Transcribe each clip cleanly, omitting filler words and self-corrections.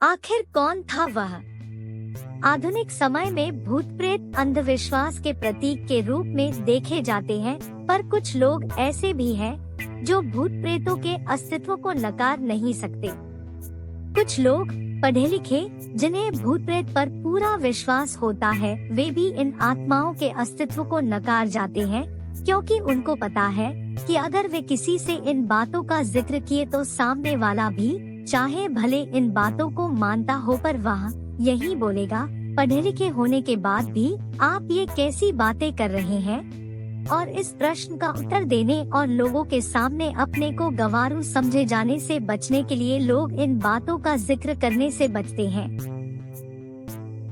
आखिर कौन था वह? आधुनिक समय में भूत प्रेत अंधविश्वास के प्रतीक के रूप में देखे जाते हैं, पर कुछ लोग ऐसे भी हैं जो भूत प्रेतों के अस्तित्व को नकार नहीं सकते। कुछ लोग पढ़े लिखे जिन्हें भूत प्रेत पर पूरा विश्वास होता है, वे भी इन आत्माओं के अस्तित्व को नकार जाते हैं, क्योंकि उनको पता है कि अगर वे किसी से इन बातों का जिक्र किए तो सामने वाला भी, चाहे भले इन बातों को मानता हो, पर वह यही बोलेगा, पढ़े लिखे होने के बाद भी आप ये कैसी बातें कर रहे हैं। और इस प्रश्न का उत्तर देने और लोगों के सामने अपने को गंवारू समझे जाने से बचने के लिए लोग इन बातों का जिक्र करने से बचते हैं।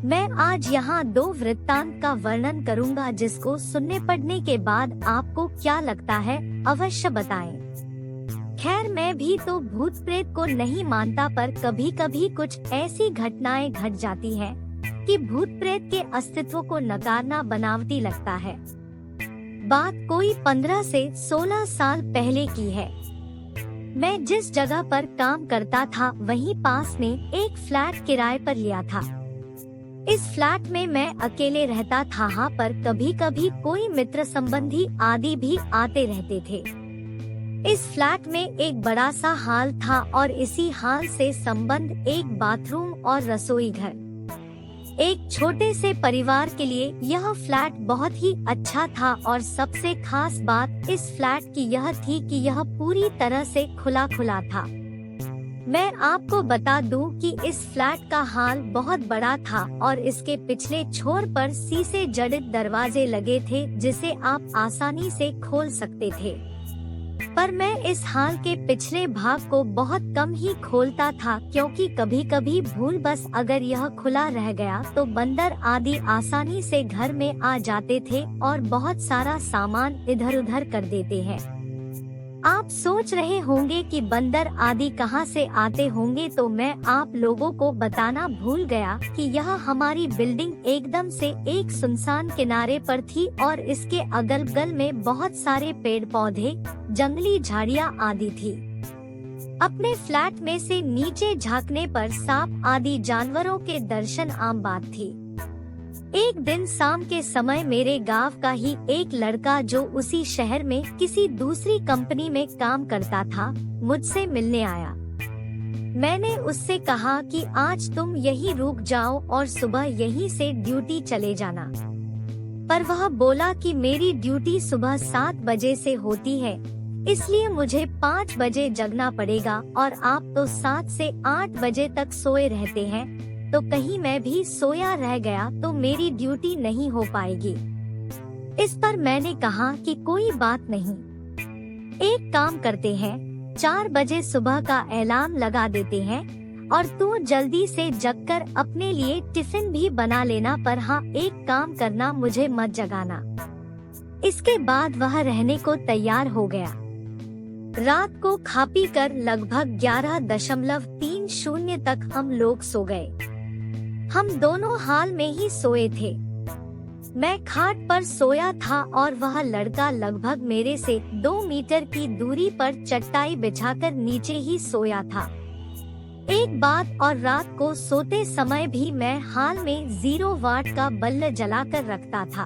मैं आज यहाँ 2 वृत्तांत का वर्णन करूँगा, जिसको सुनने पढ़ने के बाद आपको क्या लगता है अवश्य बताएं। खैर, मैं भी तो भूत प्रेत को नहीं मानता, पर कभी कभी कुछ ऐसी घटनाएं घट जाती हैं कि भूत प्रेत के अस्तित्व को नकारना बनावटी लगता है। बात कोई 15 से 16 साल पहले की है। मैं जिस जगह पर काम करता था वहीं पास में एक फ्लैट किराए पर लिया था। इस फ्लैट में मैं अकेले रहता था, हाँ, पर कभी कभी कोई मित्र संबंधी आदि भी आते रहते थे। इस फ्लैट में एक बड़ा सा हॉल था और इसी हॉल से संबंध एक बाथरूम और रसोई घर। एक छोटे से परिवार के लिए यह फ्लैट बहुत ही अच्छा था और सबसे खास बात इस फ्लैट की यह थी कि यह पूरी तरह से खुला खुला था। मैं आपको बता दूं कि इस फ्लैट का हॉल बहुत बड़ा था और इसके पिछले छोर पर शीशे जड़ित दरवाजे लगे थे, जिसे आप आसानी से खोल सकते थे। पर मैं इस हॉल के पिछले भाग को बहुत कम ही खोलता था, क्योंकि कभी कभी भूलवश अगर यह खुला रह गया तो बंदर आदि आसानी से घर में आ जाते थे और बहुत सारा सामान इधर उधर कर देते हैं। आप सोच रहे होंगे कि बंदर आदि कहां से आते होंगे, तो मैं आप लोगों को बताना भूल गया कि यह हमारी बिल्डिंग एकदम से एक सुनसान किनारे पर थी और इसके अगल बगल में बहुत सारे पेड़ पौधे, जंगली झाड़ियां आदि थी। अपने फ्लैट में से नीचे झांकने पर सांप आदि जानवरों के दर्शन आम बात थी। एक दिन शाम के समय मेरे गांव का ही एक लड़का, जो उसी शहर में किसी दूसरी कंपनी में काम करता था, मुझसे मिलने आया। मैंने उससे कहा कि आज तुम यहीं रुक जाओ और सुबह यहीं से ड्यूटी चले जाना। पर वह बोला कि मेरी ड्यूटी सुबह 7 बजे से होती है, इसलिए मुझे 5 बजे जगना पड़ेगा और आप तो 7 से 8 बजे तक सोए रहते हैं, तो कहीं मैं भी सोया रह गया तो मेरी ड्यूटी नहीं हो पाएगी। इस पर मैंने कहा कि कोई बात नहीं, एक काम करते हैं, 4 बजे सुबह का अलार्म लगा देते हैं और तू जल्दी से जगकर अपने लिए टिफिन भी बना लेना, पर हाँ, एक काम करना, मुझे मत जगाना। इसके बाद वह रहने को तैयार हो गया। रात को खा पी कर लगभग 11:30 तक हम लोग सो गए। हम दोनों हाल में ही सोए थे। मैं खाट पर सोया था और वह लड़का लगभग मेरे से 2 मीटर की दूरी पर चटाई बिछाकर नीचे ही सोया था। एक बात और, रात को सोते समय भी मैं हाल में 0 वाट का बल्ब जलाकर रखता था।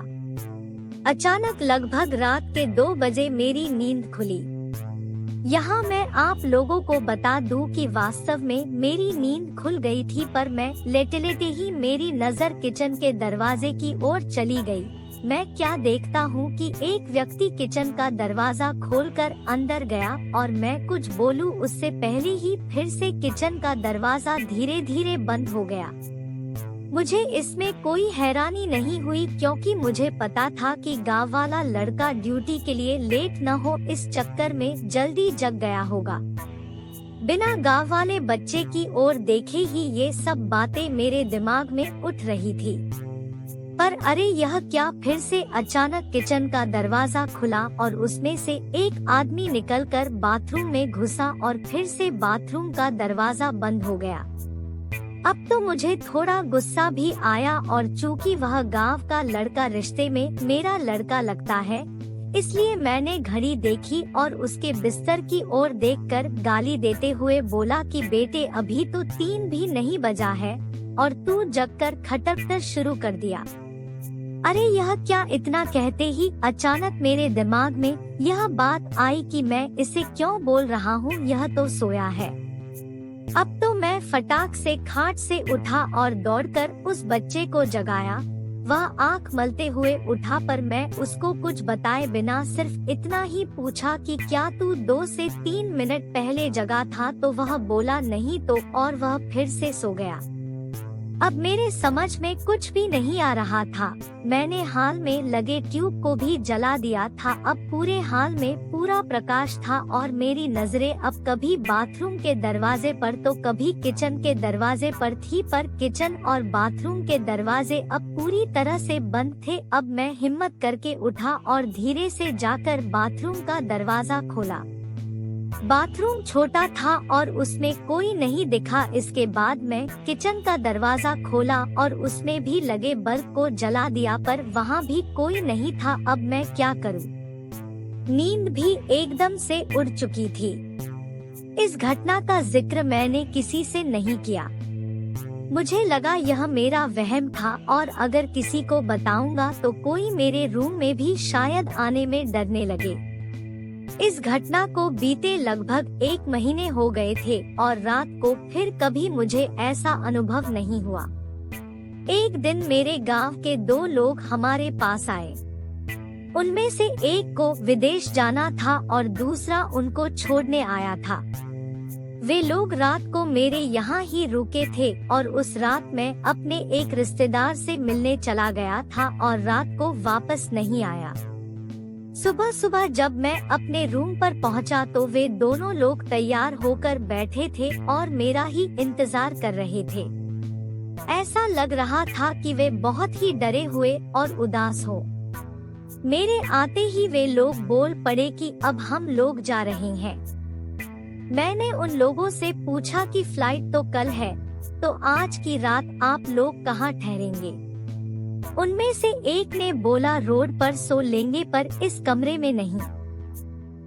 अचानक लगभग रात के 2 बजे मेरी नींद खुली। यहाँ मैं आप लोगों को बता दूं कि वास्तव में मेरी नींद खुल गई थी, पर मैं लेटे ही मेरी नजर किचन के दरवाजे की ओर चली गई। मैं क्या देखता हूँ कि एक व्यक्ति किचन का दरवाजा खोलकर अंदर गया और मैं कुछ बोलूँ उससे पहले ही फिर से किचन का दरवाजा धीरे धीरे बंद हो गया। मुझे इसमें कोई हैरानी नहीं हुई, क्योंकि मुझे पता था कि गाँव वाला लड़का ड्यूटी के लिए लेट न हो इस चक्कर में जल्दी जग गया होगा। बिना गाँव वाले बच्चे की ओर देखे ही ये सब बातें मेरे दिमाग में उठ रही थी। पर अरे, यह क्या, फिर से अचानक किचन का दरवाजा खुला और उसमें से एक आदमी निकलकर बाथरूम में घुसा और फिर से बाथरूम का दरवाजा बंद हो गया। अब तो मुझे थोड़ा गुस्सा भी आया और चूंकि वह गांव का लड़का रिश्ते में मेरा लड़का लगता है, इसलिए मैंने घड़ी देखी और उसके बिस्तर की ओर देखकर गाली देते हुए बोला कि बेटे अभी तो 3 भी नहीं बजा है और तू जगकर खटखट शुरू कर दिया। अरे यह क्या! इतना कहते ही अचानक मेरे दिमाग में यह बात आई कि मैं इसे क्यों बोल रहा हूँ, यह तो सोया है। अब तो मैं फटाक से खाट से उठा और दौड़कर उस बच्चे को जगाया। वह आंख मलते हुए उठा पर मैं उसको कुछ बताए बिना सिर्फ इतना ही पूछा कि क्या तू 2 से 3 मिनट पहले जगा था, तो वह बोला नहीं तो, और वह फिर से सो गया। अब मेरे समझ में कुछ भी नहीं आ रहा था। मैंने हाल में लगे ट्यूब को भी जला दिया था। अब पूरे हाल में पूरा प्रकाश था और मेरी नजरें अब कभी बाथरूम के दरवाजे पर तो कभी किचन के दरवाजे पर थी, पर किचन और बाथरूम के दरवाजे अब पूरी तरह से बंद थे। अब मैं हिम्मत करके उठा और धीरे से जाकर बाथरूम का दरवाजा खोला। बाथरूम छोटा था और उसमें कोई नहीं दिखा। इसके बाद मैं किचन का दरवाजा खोला और उसमें भी लगे बल्ब को जला दिया, पर वहाँ भी कोई नहीं था। अब मैं क्या करूँ? नींद भी एकदम से उड़ चुकी थी। इस घटना का जिक्र मैंने किसी से नहीं किया। मुझे लगा यह मेरा वहम था और अगर किसी को बताऊंगा तो कोई मेरे रूम में भी शायद आने में डरने लगे। इस घटना को बीते लगभग 1 महीने हो गए थे और रात को फिर कभी मुझे ऐसा अनुभव नहीं हुआ। एक दिन मेरे गांव के 2 लोग हमारे पास आए। उनमें से एक को विदेश जाना था और दूसरा उनको छोड़ने आया था। वे लोग रात को मेरे यहाँ ही रुके थे और उस रात मैं अपने एक रिश्तेदार से मिलने चला गया था और रात को वापस नहीं आया। सुबह सुबह जब मैं अपने रूम पर पहुंचा तो वे दोनों लोग तैयार होकर बैठे थे और मेरा ही इंतजार कर रहे थे। ऐसा लग रहा था कि वे बहुत ही डरे हुए और उदास हो। मेरे आते ही वे लोग बोल पड़े कि अब हम लोग जा रहे हैं। मैंने उन लोगों से पूछा कि फ्लाइट तो कल है, तो आज की रात आप लोग कहाँ ठहरेंगे? उनमें से एक ने बोला रोड पर सो लेंगे, पर इस कमरे में नहीं।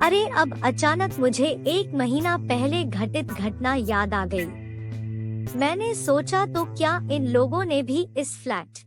अरे अब अचानक मुझे 1 महीना पहले घटित घटना याद आ गई। मैंने सोचा तो क्या इन लोगों ने भी इस फ्लैट